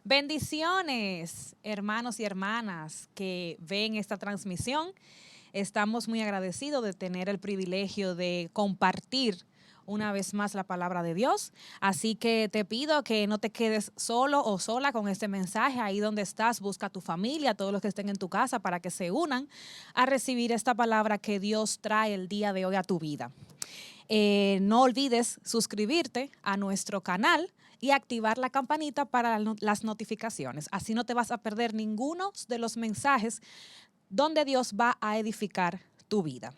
Bendiciones, hermanos y hermanas que ven esta transmisión. Estamos muy agradecidos de tener el privilegio de compartir una vez más la palabra de Dios. Así que te pido que no te quedes solo o sola con este mensaje. Ahí donde estás, busca a tu familia, todos los que estén en tu casa, para que se unan a recibir esta palabra que Dios trae el día de hoy a tu vida. No olvides suscribirte a nuestro canal y activar la campanita para las notificaciones. Así no te vas a perder ninguno de los mensajes donde Dios va a edificar tu vida.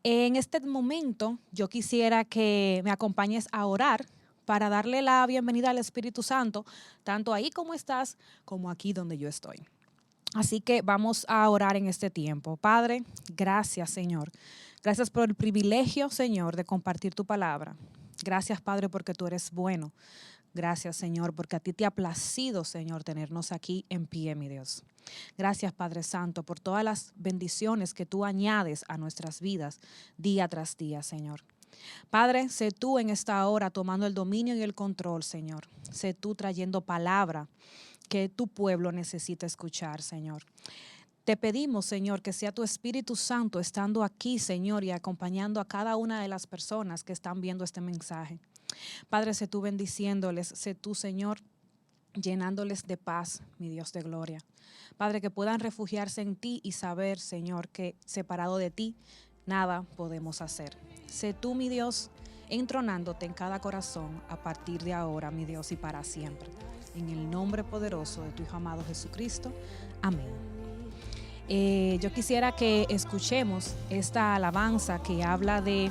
En este momento yo quisiera que me acompañes a orar para darle la bienvenida al Espíritu Santo, tanto ahí como estás, como aquí donde yo estoy. Así que vamos a orar en este tiempo. Padre, gracias, Señor. Gracias por el privilegio, Señor, de compartir tu palabra. Gracias, Padre, porque tú eres bueno. Gracias, Señor, porque a ti te ha placido, Señor, tenernos aquí en pie, mi Dios. Gracias, Padre Santo, por todas las bendiciones que tú añades a nuestras vidas día tras día, Señor. Padre, sé tú en esta hora tomando el dominio y el control, Señor. Sé tú trayendo palabra que tu pueblo necesita escuchar, Señor. Te pedimos, Señor, que sea tu Espíritu Santo estando aquí, Señor, y acompañando a cada una de las personas que están viendo este mensaje. Padre, sé tú bendiciéndoles, sé tú, Señor, llenándoles de paz, mi Dios de gloria. Padre, que puedan refugiarse en ti y saber, Señor, que separado de ti, nada podemos hacer. Sé tú, mi Dios, entronándote en cada corazón a partir de ahora, mi Dios, y para siempre. En el nombre poderoso de tu Hijo amado Jesucristo. Amén. Yo quisiera que escuchemos esta alabanza que habla de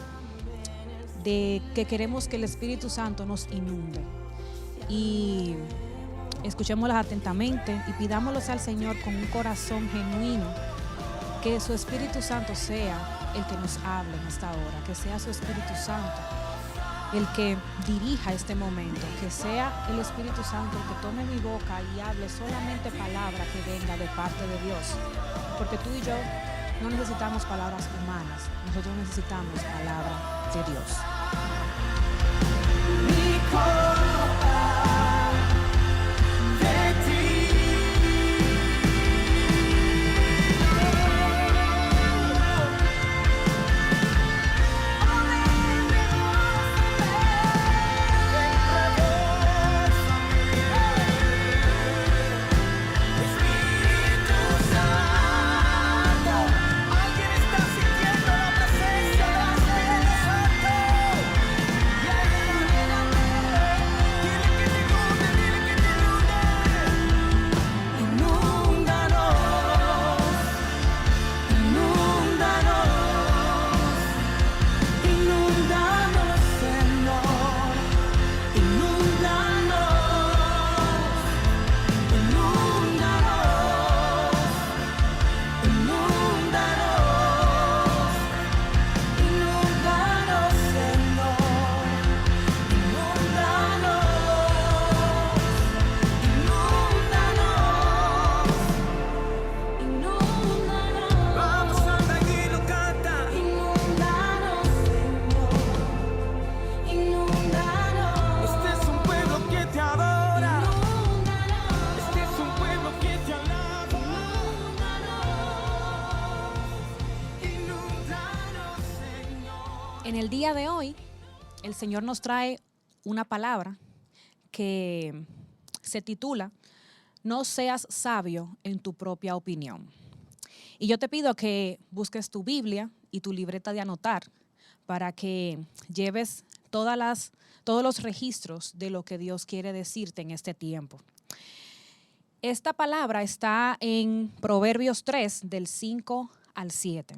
que queremos que el Espíritu Santo nos inunde. Y escuchémoslas atentamente y pidámoslos al Señor con un corazón genuino, que su Espíritu Santo sea el que nos hable en esta hora, que sea su Espíritu Santo el que dirija este momento, que sea el Espíritu Santo el que tome mi boca y hable solamente palabra que venga de parte de Dios, porque tú y yo no necesitamos palabras humanas, nosotros necesitamos palabra de Dios. En el día de hoy, el Señor nos trae una palabra que se titula No seas sabio en tu propia opinión. Y yo te pido que busques tu Biblia y tu libreta de anotar para que lleves todos los registros de lo que Dios quiere decirte en este tiempo. Esta palabra está en Proverbios 3, del 5 al 7.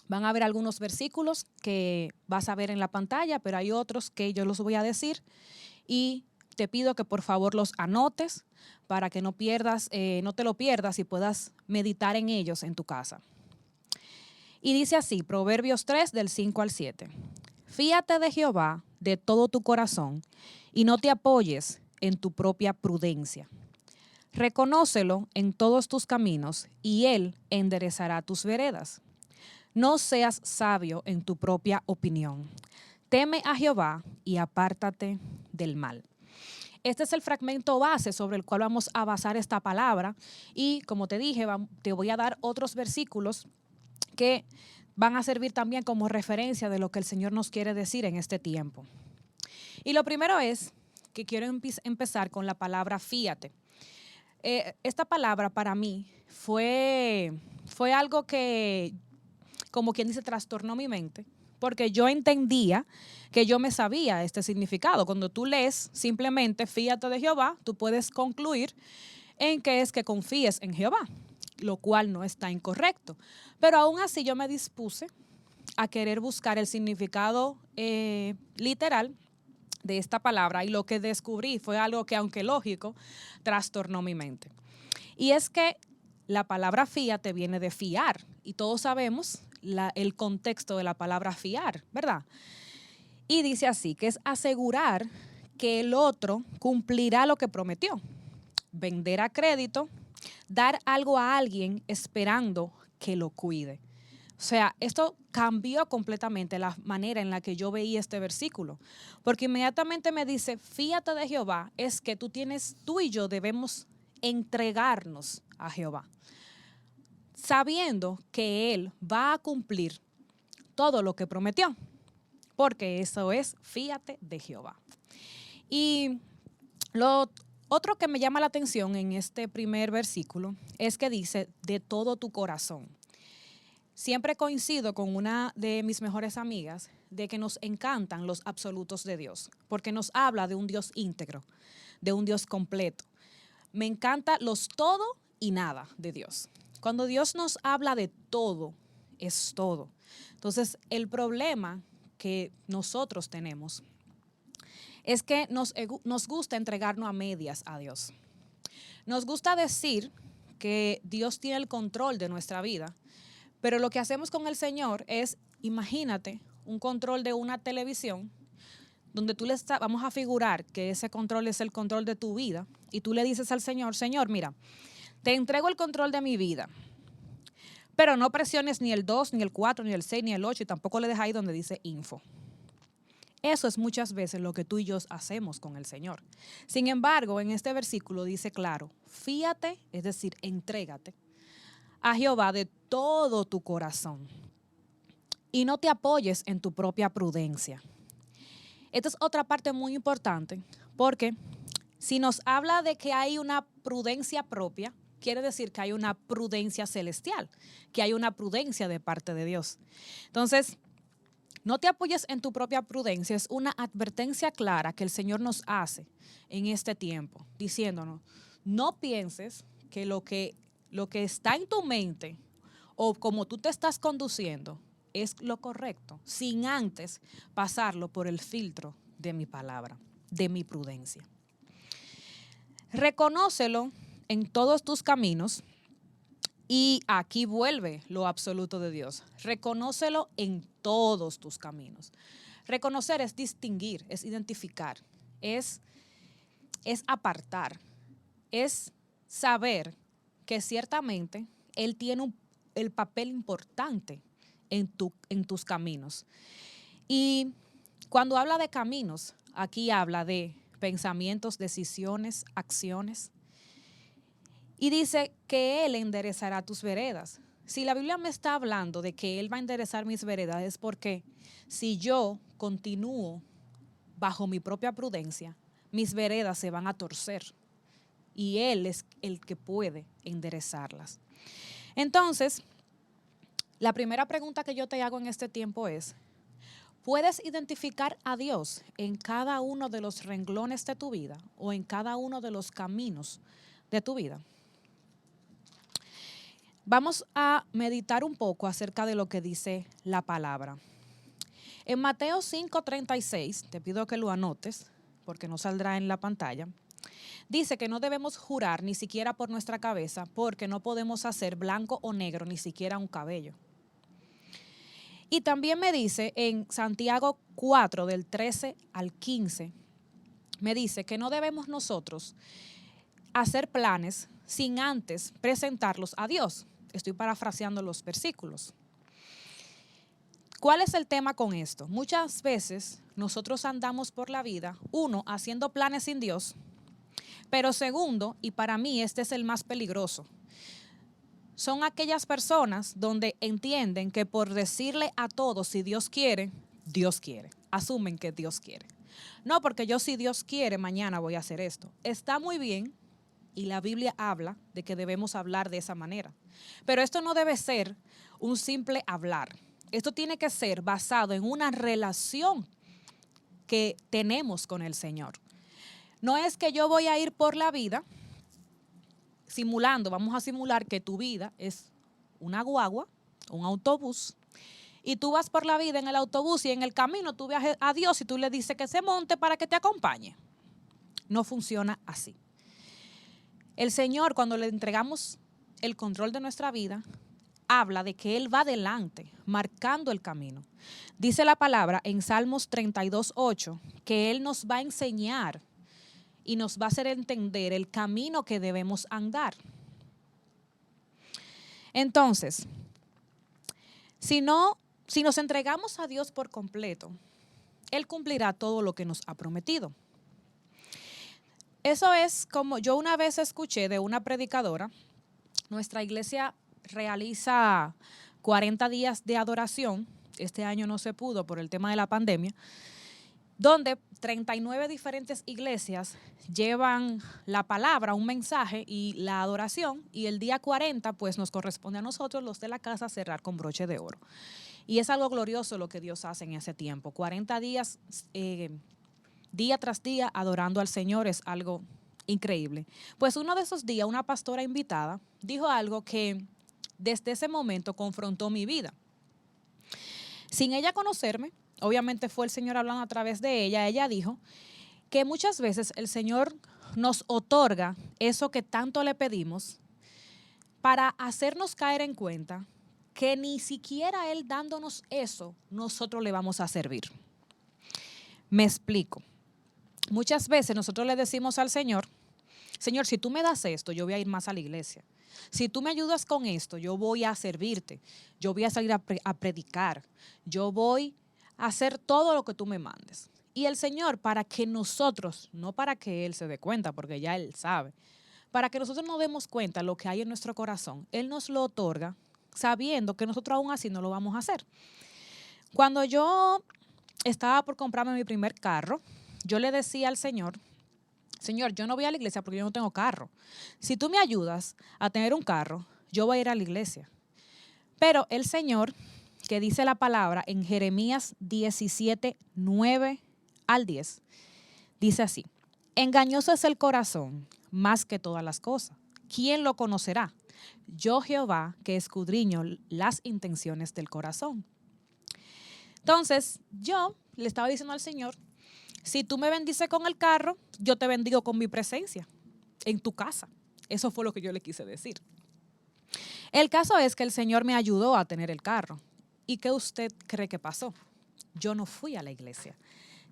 Van a ver algunos versículos que vas a ver en la pantalla, pero hay otros que yo los voy a decir y te pido que por favor los anotes para que no te lo pierdas y puedas meditar en ellos en tu casa. Y dice así, Proverbios 3 del 5 al 7. Fíate de Jehová de todo tu corazón y no te apoyes en tu propia prudencia. Reconócelo en todos tus caminos y Él enderezará tus veredas. No seas sabio en tu propia opinión. Teme a Jehová y apártate del mal. Este es el fragmento base sobre el cual vamos a basar esta palabra y como te dije, te voy a dar otros versículos que van a servir también como referencia de lo que el Señor nos quiere decir en este tiempo. Y lo primero es que quiero empezar con la palabra fíate. Esta palabra para mí fue algo que, como quien dice, trastornó mi mente, porque yo entendía que yo me sabía este significado. Cuando tú lees simplemente fíate de Jehová, tú puedes concluir en que es que confíes en Jehová, lo cual no está incorrecto. Pero aún así yo me dispuse a querer buscar el significado literal de esta palabra y lo que descubrí fue algo que, aunque lógico, trastornó mi mente. Y es que la palabra fíate viene de fiar y todos sabemos el contexto de la palabra fiar, ¿verdad? Y dice así, que es asegurar que el otro cumplirá lo que prometió, vender a crédito, dar algo a alguien esperando que lo cuide. O sea, esto cambió completamente la manera en la que yo veía este versículo, porque inmediatamente me dice, fíate de Jehová, es que tú y yo debemos entregarnos a Jehová, sabiendo que Él va a cumplir todo lo que prometió, porque eso es fíate de Jehová. Y lo otro que me llama la atención en este primer versículo es que dice, de todo tu corazón. Siempre coincido con una de mis mejores amigas de que nos encantan los absolutos de Dios, porque nos habla de un Dios íntegro, de un Dios completo. Me encanta los todo y nada de Dios. Cuando Dios nos habla de todo, es todo. Entonces, el problema que nosotros tenemos es que nos gusta entregarnos a medias a Dios. Nos gusta decir que Dios tiene el control de nuestra vida, pero lo que hacemos con el Señor es, imagínate, un control de una televisión donde vamos a figurar que ese control es el control de tu vida y tú le dices al Señor, Señor, mira, te entrego el control de mi vida, pero no presiones ni el 2, ni el 4, ni el 6, ni el 8 y tampoco le dejes ahí donde dice info. Eso es muchas veces lo que tú y yo hacemos con el Señor. Sin embargo, en este versículo dice claro, fíate, es decir, entrégate a Jehová de todo tu corazón y no te apoyes en tu propia prudencia. Esta es otra parte muy importante porque si nos habla de que hay una prudencia propia, quiere decir que hay una prudencia celestial, que hay una prudencia de parte de Dios. Entonces, no te apoyes en tu propia prudencia, es una advertencia clara que el Señor nos hace en este tiempo, diciéndonos, no pienses que lo que está en tu mente o como tú te estás conduciendo es lo correcto, sin antes pasarlo por el filtro de mi palabra, de mi prudencia. Reconócelo en todos tus caminos y aquí vuelve lo absoluto de Dios. Reconócelo en todos tus caminos. Reconocer es distinguir, es identificar, es apartar, es saber que ciertamente Él tiene el papel importante en tus caminos. Y cuando habla de caminos, aquí habla de pensamientos, decisiones, acciones. Y dice que Él enderezará tus veredas. Si la Biblia me está hablando de que Él va a enderezar mis veredas, es porque si yo continúo bajo mi propia prudencia, mis veredas se van a torcer. Y Él es el que puede enderezarlas. Entonces, la primera pregunta que yo te hago en este tiempo es, ¿puedes identificar a Dios en cada uno de los renglones de tu vida o en cada uno de los caminos de tu vida? Vamos a meditar un poco acerca de lo que dice la palabra. En Mateo 5:36, te pido que lo anotes porque no saldrá en la pantalla. Dice que no debemos jurar ni siquiera por nuestra cabeza porque no podemos hacer blanco o negro ni siquiera un cabello. Y también me dice en Santiago 4 del 13 al 15, me dice que no debemos nosotros hacer planes sin antes presentarlos a Dios. Estoy parafraseando los versículos. ¿Cuál es el tema con esto? Muchas veces nosotros andamos por la vida, uno, haciendo planes sin Dios Pero segundo, y para mí este es el más peligroso, son aquellas personas donde entienden que por decirle a todos si Dios quiere, Dios quiere. Asumen que Dios quiere. No, porque yo si Dios quiere, mañana voy a hacer esto. Está muy bien y la Biblia habla de que debemos hablar de esa manera. Pero esto no debe ser un simple hablar. Esto tiene que ser basado en una relación que tenemos con el Señor. No es que yo voy a ir por la vida simulando, vamos a simular que tu vida es una guagua, un autobús, y tú vas por la vida en el autobús y en el camino tú ves a Dios y tú le dices que se monte para que te acompañe. No funciona así. El Señor, cuando le entregamos el control de nuestra vida, habla de que Él va adelante, marcando el camino. Dice la palabra en Salmos 32:8 que Él nos va a enseñar y nos va a hacer entender el camino que debemos andar. Entonces, si nos entregamos a Dios por completo, Él cumplirá todo lo que nos ha prometido. Eso es como yo una vez escuché de una predicadora. Nuestra iglesia realiza 40 días de adoración. Este año no se pudo por el tema de la pandemia, donde 39 diferentes iglesias llevan la palabra, un mensaje y la adoración, y el día 40 pues nos corresponde a nosotros los de la casa cerrar con broche de oro. Y es algo glorioso lo que Dios hace en ese tiempo. 40 días, día tras día, adorando al Señor es algo increíble. Pues uno de esos días, una pastora invitada dijo algo que desde ese momento confrontó mi vida. Sin ella conocerme, obviamente fue el Señor hablando a través de ella. Ella dijo que muchas veces el Señor nos otorga eso que tanto le pedimos para hacernos caer en cuenta que ni siquiera Él dándonos eso, nosotros le vamos a servir. Me explico. Muchas veces nosotros le decimos al Señor, Señor, si tú me das esto, yo voy a ir más a la iglesia. Si tú me ayudas con esto, yo voy a servirte. Yo voy a salir a predicar. Yo voy a hacer todo lo que tú me mandes. Y el Señor, para que nosotros, no para que Él se dé cuenta, porque ya Él sabe, para que nosotros nos demos cuenta de lo que hay en nuestro corazón, Él nos lo otorga sabiendo que nosotros aún así no lo vamos a hacer. Cuando yo estaba por comprarme mi primer carro, yo le decía al Señor, Señor, yo no voy a la iglesia porque yo no tengo carro. Si tú me ayudas a tener un carro, yo voy a ir a la iglesia. Pero el Señor, que dice la palabra en Jeremías 17, 9 al 10, dice así, engañoso es el corazón más que todas las cosas. ¿Quién lo conocerá? Yo Jehová, que escudriño las intenciones del corazón. Entonces, yo le estaba diciendo al Señor, si tú me bendices con el carro, yo te bendigo con mi presencia en tu casa. Eso fue lo que yo le quise decir. El caso es que el Señor me ayudó a tener el carro. ¿Y qué usted cree que pasó? Yo no fui a la iglesia.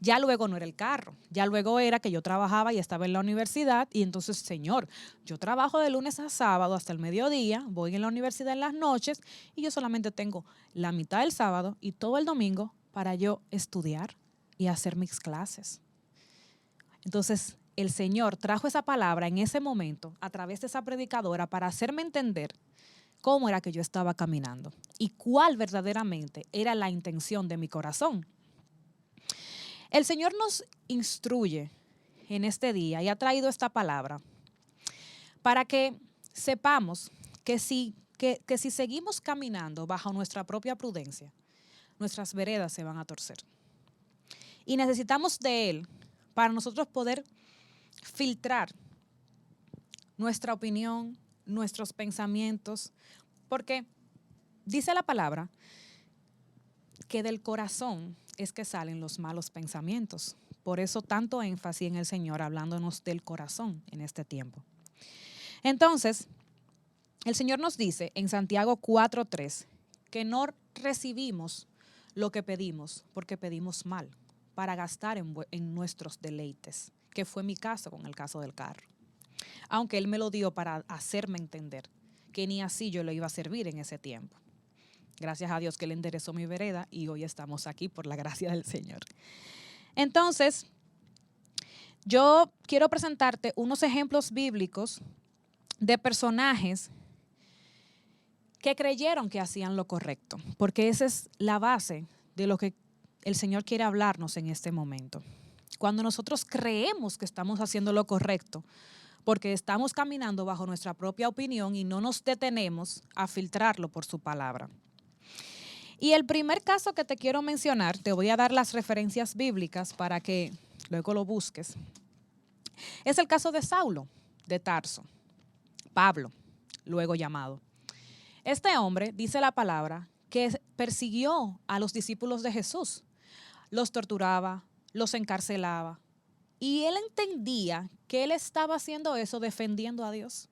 Ya luego no era el carro. Ya luego era que yo trabajaba y estaba en la universidad. Y entonces, Señor, yo trabajo de lunes a sábado hasta el mediodía. Voy en la universidad en las noches. Y yo solamente tengo la mitad del sábado y todo el domingo para yo estudiar y hacer mis clases. Entonces, el Señor trajo esa palabra en ese momento a través de esa predicadora para hacerme entender cómo era que yo estaba caminando y cuál verdaderamente era la intención de mi corazón. El Señor nos instruye en este día y ha traído esta palabra para que sepamos que si seguimos caminando bajo nuestra propia prudencia, nuestras veredas se van a torcer. Y necesitamos de Él para nosotros poder filtrar nuestra opinión, nuestros pensamientos, porque dice la palabra que del corazón es que salen los malos pensamientos. Por eso tanto énfasis en el Señor hablándonos del corazón en este tiempo. Entonces, el Señor nos dice en Santiago 4:3 que no recibimos lo que pedimos porque pedimos mal, para gastar en nuestros deleites, que fue mi caso con el caso del carro. Aunque Él me lo dio para hacerme entender que ni así yo le iba a servir en ese tiempo. Gracias a Dios que Él enderezó mi vereda y hoy estamos aquí por la gracia del Señor. Entonces, Yo quiero presentarte unos ejemplos bíblicos de personajes que creyeron que hacían lo correcto, porque esa es la base de lo que el Señor quiere hablarnos en este momento. Cuando nosotros creemos que estamos haciendo lo correcto, porque estamos caminando bajo nuestra propia opinión y no nos detenemos a filtrarlo por su palabra. Y el primer caso que te quiero mencionar, te voy a dar las referencias bíblicas para que luego lo busques, es el caso de Saulo de Tarso, Pablo, luego llamado. Este hombre, dice la palabra, que persiguió a los discípulos de Jesús, los torturaba, los encarcelaba, y él entendía que él estaba haciendo eso defendiendo a Dios.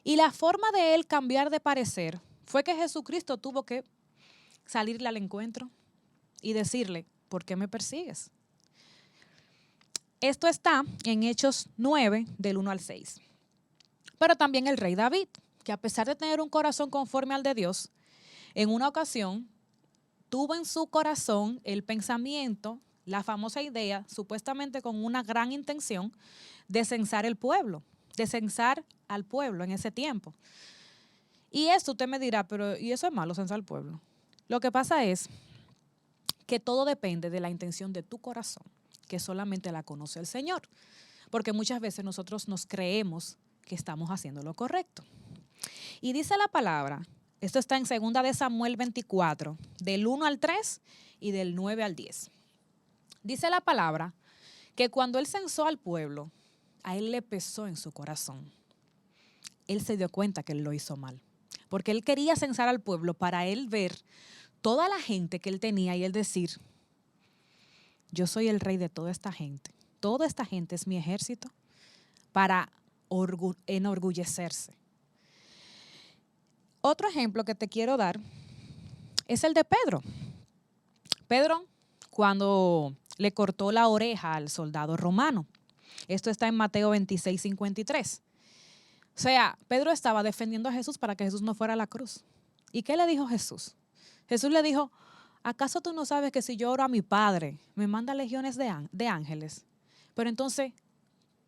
Y la forma de él cambiar de parecer fue que Jesucristo tuvo que salirle al encuentro y decirle, ¿por qué me persigues? Esto está en Hechos 9, del 1 al 6. Pero también el rey David, que a pesar de tener un corazón conforme al de Dios, en una ocasión tuvo en su corazón el pensamiento, la famosa idea, supuestamente con una gran intención, de censar el pueblo, de censar al pueblo en ese tiempo. Y esto usted me dirá, pero ¿y eso es malo, censar al pueblo? Lo que pasa es que todo depende de la intención de tu corazón, que solamente la conoce el Señor. Porque muchas veces nosotros nos creemos que estamos haciendo lo correcto. Y dice la palabra, esto está en 2 de Samuel 24, del 1 al 3 y del 9 al 10. Dice la palabra que cuando él censó al pueblo, a él le pesó en su corazón. Él se dio cuenta que él lo hizo mal, porque él quería censar al pueblo para él ver toda la gente que él tenía y él decir, yo soy el rey de toda esta gente es mi ejército, para enorgullecerse. Otro ejemplo que te quiero dar es el de Pedro. Pedro, cuando le cortó la oreja al soldado romano. Esto está en Mateo 26, 53. O sea, Pedro estaba defendiendo a Jesús para que Jesús no fuera a la cruz. ¿Y qué le dijo Jesús? Jesús le dijo, ¿acaso tú no sabes que si yo oro a mi Padre, me manda legiones de ángeles? Pero entonces,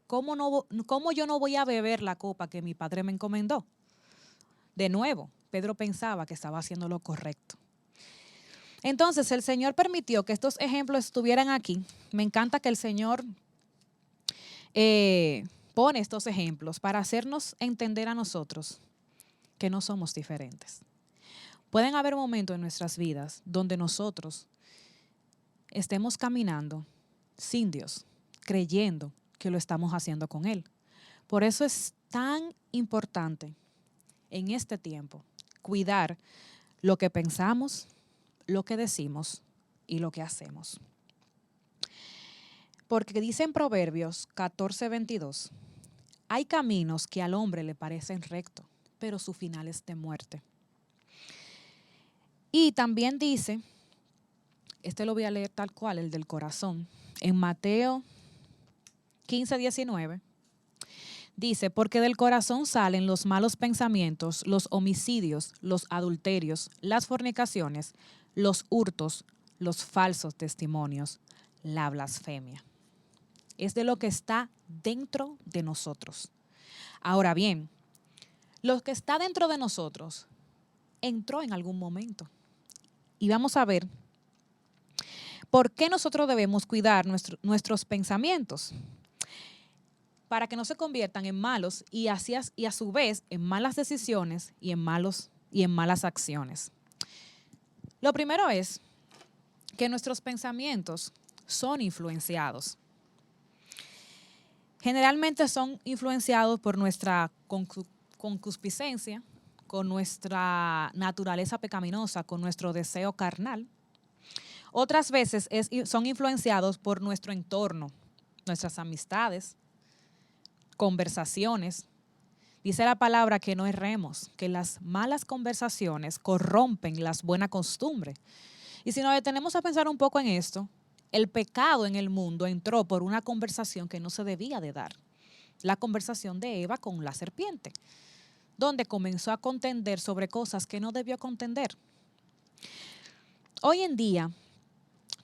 ¿cómo yo no voy a beber la copa que mi Padre me encomendó? De nuevo, Pedro pensaba que estaba haciendo lo correcto. Entonces, el Señor permitió que estos ejemplos estuvieran aquí. Me encanta que el Señor pone estos ejemplos para hacernos entender a nosotros que no somos diferentes. Pueden haber momentos en nuestras vidas donde nosotros estemos caminando sin Dios, creyendo que lo estamos haciendo con Él. Por eso es tan importante en este tiempo cuidar lo que pensamos, lo que decimos y lo que hacemos. Porque dice en Proverbios 14:22, hay caminos que al hombre le parecen rectos, pero su final es de muerte. Y también dice, este lo voy a leer tal cual, el del corazón, en Mateo 15:19, dice, porque del corazón salen los malos pensamientos, los homicidios, los adulterios, las fornicaciones, los hurtos, los falsos testimonios, la blasfemia. Es de lo que está dentro de nosotros. Ahora bien, lo que está dentro de nosotros entró en algún momento. Y vamos a ver por qué nosotros debemos cuidar nuestros pensamientos para que no se conviertan en malos y a su vez en malas decisiones y en malas acciones. Lo primero es que nuestros pensamientos son influenciados. Generalmente son influenciados por nuestra concupiscencia, con nuestra naturaleza pecaminosa, con nuestro deseo carnal. Otras veces son influenciados por nuestro entorno, nuestras amistades, conversaciones. Dice la palabra que no erremos, que las malas conversaciones corrompen las buenas costumbres. Y si nos detenemos a pensar un poco en esto, el pecado en el mundo entró por una conversación que no se debía de dar. La conversación de Eva con la serpiente, donde comenzó a contender sobre cosas que no debió contender. Hoy en día,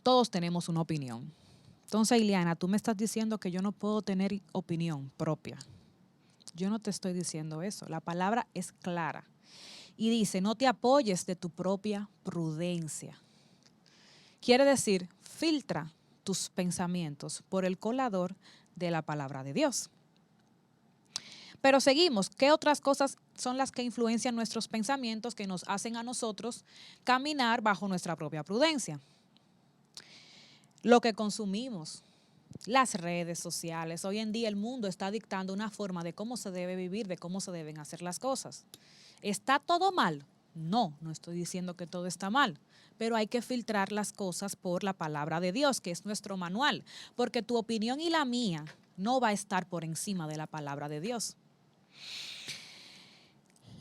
todos tenemos una opinión. Entonces, Ileana, tú me estás diciendo que yo no puedo tener opinión propia. Yo no te estoy diciendo eso. La palabra es clara. Y dice, no te apoyes de tu propia prudencia. Quiere decir, filtra tus pensamientos por el colador de la palabra de Dios. Pero seguimos. ¿Qué otras cosas son las que influencian nuestros pensamientos que nos hacen a nosotros caminar bajo nuestra propia prudencia? Lo que consumimos, las redes sociales. Hoy en día el mundo está dictando una forma de cómo se debe vivir, de cómo se deben hacer las cosas. ¿Está todo mal? No, no estoy diciendo que todo está mal, pero hay que filtrar las cosas por la palabra de Dios, que es nuestro manual, porque tu opinión y la mía no va a estar por encima de la palabra de Dios.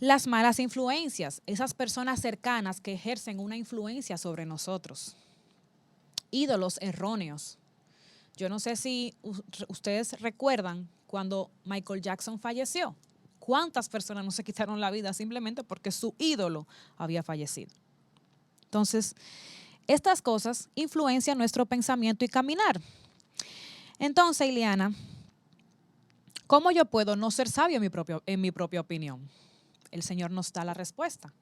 Las malas influencias, esas personas cercanas que ejercen una influencia sobre nosotros. Ídolos erróneos. Yo no sé si ustedes recuerdan cuando Michael Jackson falleció. ¿Cuántas personas no se quitaron la vida simplemente porque su ídolo había fallecido? Entonces, estas cosas influencian nuestro pensamiento y caminar. Entonces, Ileana, ¿cómo yo puedo no ser sabio en mi propia opinión? El Señor nos da la respuesta,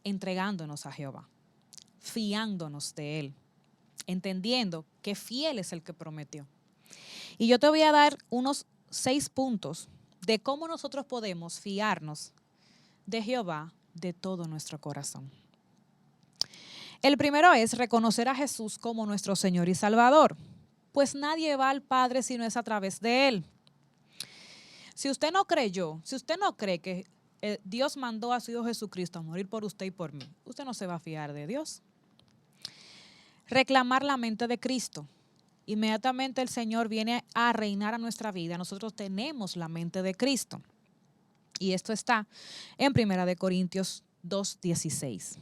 entregándonos a Jehová, fiándonos de Él, entendiendo que fiel es el que prometió. Y yo te voy a dar unos 6 puntos de cómo nosotros podemos fiarnos de Jehová de todo nuestro corazón. El primero es reconocer a Jesús como nuestro Señor y Salvador, pues nadie va al Padre si no es a través de Él. Si usted no creyó, si usted no cree que Dios mandó a su Hijo Jesucristo a morir por usted y por mí, usted no se va a fiar de Dios. Reclamar la mente de Cristo. Inmediatamente el Señor viene a reinar a nuestra vida. Nosotros tenemos la mente de Cristo. Y esto está en 1 Corintios 2:16.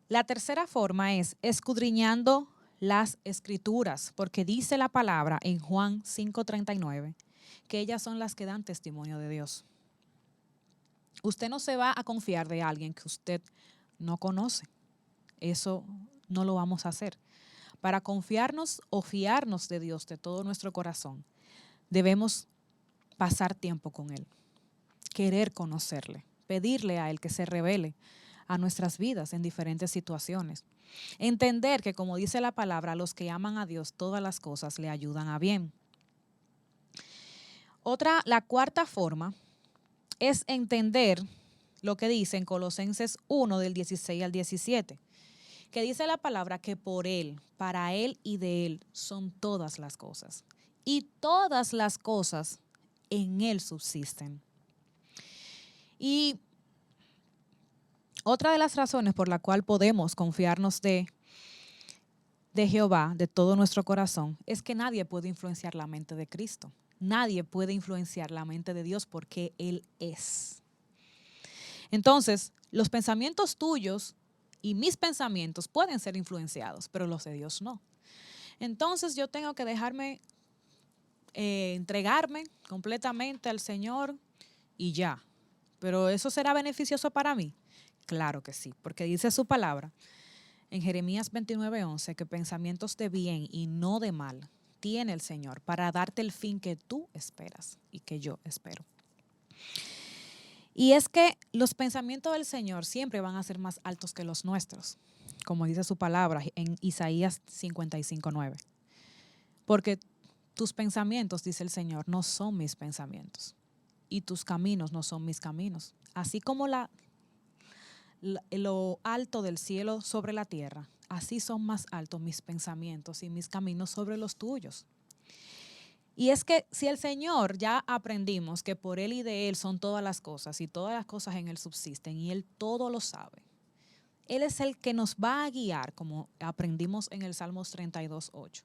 La tercera forma es escudriñando las Escrituras, porque dice la palabra en Juan 5:39 que ellas son las que dan testimonio de Dios. Usted no se va a confiar de alguien que usted no conoce. Eso no lo vamos a hacer. Para confiarnos o fiarnos de Dios de todo nuestro corazón, debemos pasar tiempo con Él, querer conocerle, pedirle a Él que se revele a nuestras vidas en diferentes situaciones. Entender que, como dice la palabra, a los que aman a Dios, todas las cosas le ayudan a bien. La cuarta forma es entender lo que dice en Colosenses 1 del 16 al 17, que dice la palabra que por Él, para Él y de Él son todas las cosas. Y todas las cosas en Él subsisten. Y otra de las razones por la cual podemos confiarnos de Jehová de todo nuestro corazón es que nadie puede influenciar la mente de Cristo. Nadie puede influenciar la mente de Dios porque Él es. Entonces, los pensamientos tuyos y mis pensamientos pueden ser influenciados, pero los de Dios no. Entonces yo tengo que dejarme, entregarme completamente al Señor y ya. ¿Pero eso será beneficioso para mí? Claro que sí, porque dice su palabra en Jeremías 29:11 que pensamientos de bien y no de mal tiene el Señor para darte el fin que tú esperas y que yo espero. Y es que los pensamientos del Señor siempre van a ser más altos que los nuestros, como dice su palabra en Isaías 55:9. Porque tus pensamientos, dice el Señor, no son mis pensamientos y tus caminos no son mis caminos. Así como lo alto del cielo sobre la tierra, así son más altos mis pensamientos y mis caminos sobre los tuyos. Y es que si el Señor ya aprendimos que por Él y de Él son todas las cosas y todas las cosas en Él subsisten y Él todo lo sabe, Él es el que nos va a guiar, como aprendimos en el Salmos 32:8.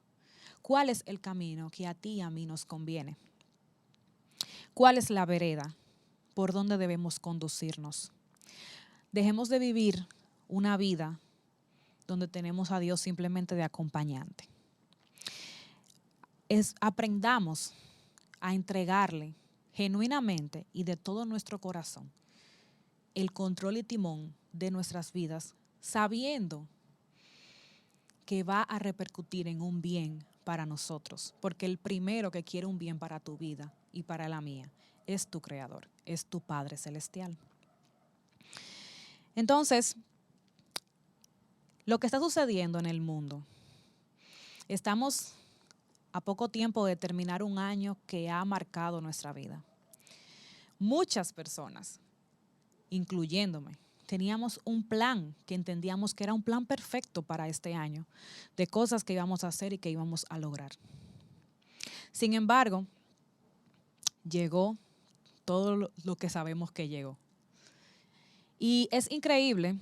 ¿Cuál es el camino que a ti y a mí nos conviene? ¿Cuál es la vereda por donde debemos conducirnos? Dejemos de vivir una vida donde tenemos a Dios simplemente de acompañante. Aprendamos a entregarle genuinamente y de todo nuestro corazón el control y timón de nuestras vidas, sabiendo que va a repercutir en un bien para nosotros, porque el primero que quiere un bien para tu vida y para la mía es tu Creador, es tu Padre Celestial. Entonces, lo que está sucediendo en el mundo, estamos a poco tiempo de terminar un año que ha marcado nuestra vida. Muchas personas, incluyéndome, teníamos un plan que entendíamos que era un plan perfecto para este año, de cosas que íbamos a hacer y que íbamos a lograr. Sin embargo, llegó todo lo que sabemos que llegó. Y es increíble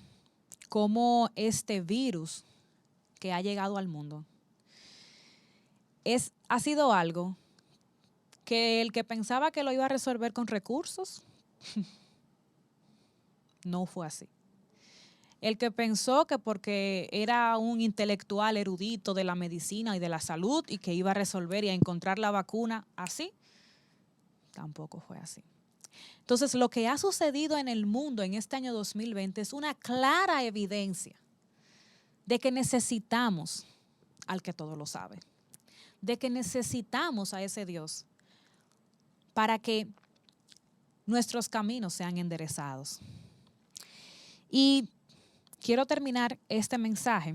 cómo este virus que ha llegado al mundo ha sido algo que el que pensaba que lo iba a resolver con recursos, no fue así. El que pensó que porque era un intelectual erudito de la medicina y de la salud y que iba a resolver y a encontrar la vacuna así, tampoco fue así. Entonces, lo que ha sucedido en el mundo en este año 2020 es una clara evidencia de que necesitamos al que todo lo sabe, de que necesitamos a ese Dios para que nuestros caminos sean enderezados. Y quiero terminar este mensaje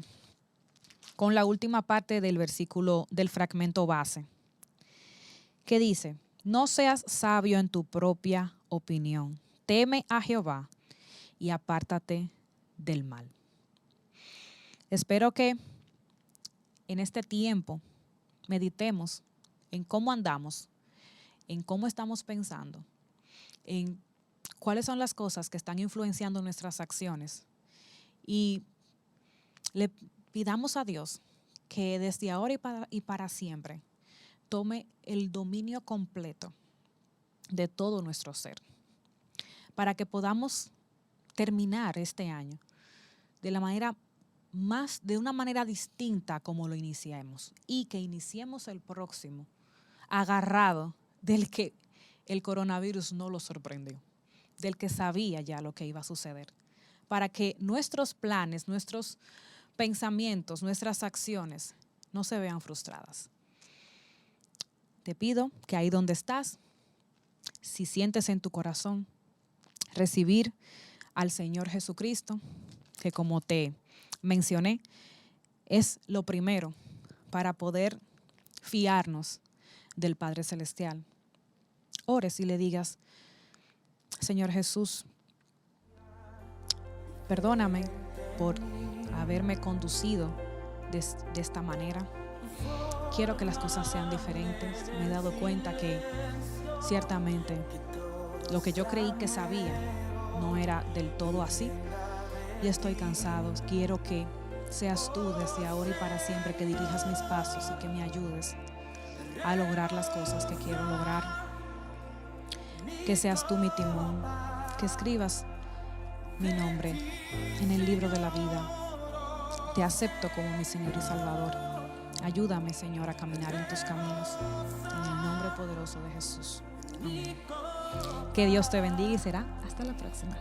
con la última parte del versículo del fragmento base, que dice: no seas sabio en tu propia opinión, teme a Jehová y apártate del mal. Espero que en este tiempo meditemos en cómo andamos, en cómo estamos pensando, en cuáles son las cosas que están influenciando nuestras acciones y le pidamos a Dios que desde ahora y para siempre tome el dominio completo de todo nuestro ser, para que podamos terminar este año de una manera distinta como lo iniciamos, y que iniciemos el próximo agarrado del que el coronavirus no lo sorprendió, del que sabía ya lo que iba a suceder, para que nuestros planes, nuestros pensamientos, nuestras acciones no se vean frustradas. Te pido que ahí donde estás, si sientes en tu corazón recibir al Señor Jesucristo, que como te mencioné, es lo primero para poder fiarnos del Padre Celestial. Ores y le digas: Señor Jesús, perdóname por haberme conducido de esta manera. Quiero que las cosas sean diferentes. Me he dado cuenta que ciertamente lo que yo creí que sabía no era del todo así y estoy cansado. Quiero que seas tú desde ahora y para siempre que dirijas mis pasos y que me ayudes a lograr las cosas que quiero lograr. Que seas tú mi timón, que escribas mi nombre en el libro de la vida. Te acepto como mi Señor y Salvador. Ayúdame, Señor, a caminar en tus caminos. En el nombre poderoso de Jesús. Amén. Que Dios te bendiga y será hasta la próxima.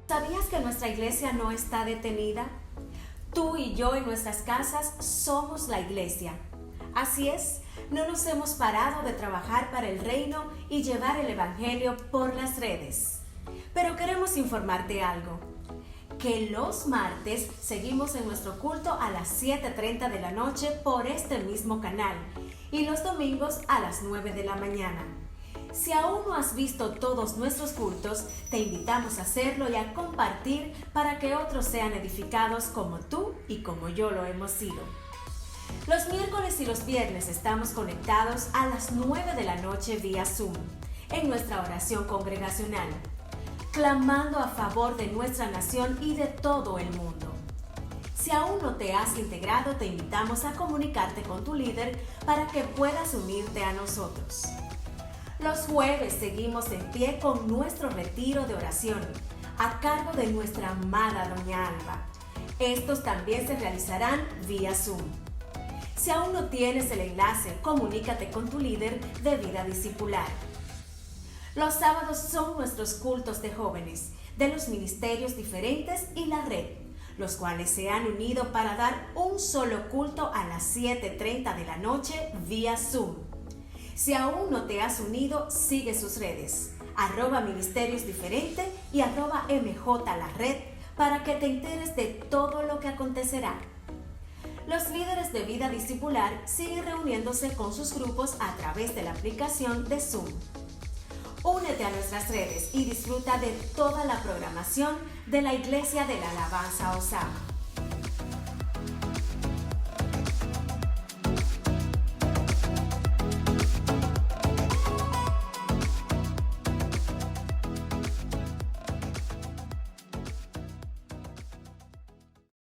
¿Sabías que nuestra iglesia no está detenida? Tú y yo en nuestras casas somos la iglesia. Así es, no nos hemos parado de trabajar para el reino y llevar el evangelio por las redes. Pero queremos informarte algo, que los martes seguimos en nuestro culto a las 7:30 de la noche por este mismo canal y los domingos a las 9 de la mañana. Si aún no has visto todos nuestros cultos, te invitamos a hacerlo y a compartir para que otros sean edificados como tú y como yo lo hemos sido. Los miércoles y los viernes estamos conectados a las 9 de la noche vía Zoom, en nuestra oración congregacional, clamando a favor de nuestra nación y de todo el mundo. Si aún no te has integrado, te invitamos a comunicarte con tu líder para que puedas unirte a nosotros. Los jueves seguimos en pie con nuestro retiro de oración, a cargo de nuestra amada Doña Alba. Estos también se realizarán vía Zoom. Si aún no tienes el enlace, comunícate con tu líder de vida discipular. Los sábados son nuestros cultos de jóvenes, de los ministerios diferentes y la red, los cuales se han unido para dar un solo culto a las 7:30 de la noche vía Zoom. Si aún no te has unido, sigue sus redes, @ministerios diferente y @mjlared, para que te enteres de todo lo que acontecerá. Los líderes de vida discipular siguen reuniéndose con sus grupos a través de la aplicación de Zoom. Únete a nuestras redes y disfruta de toda la programación de la Iglesia de la Alabanza Osama.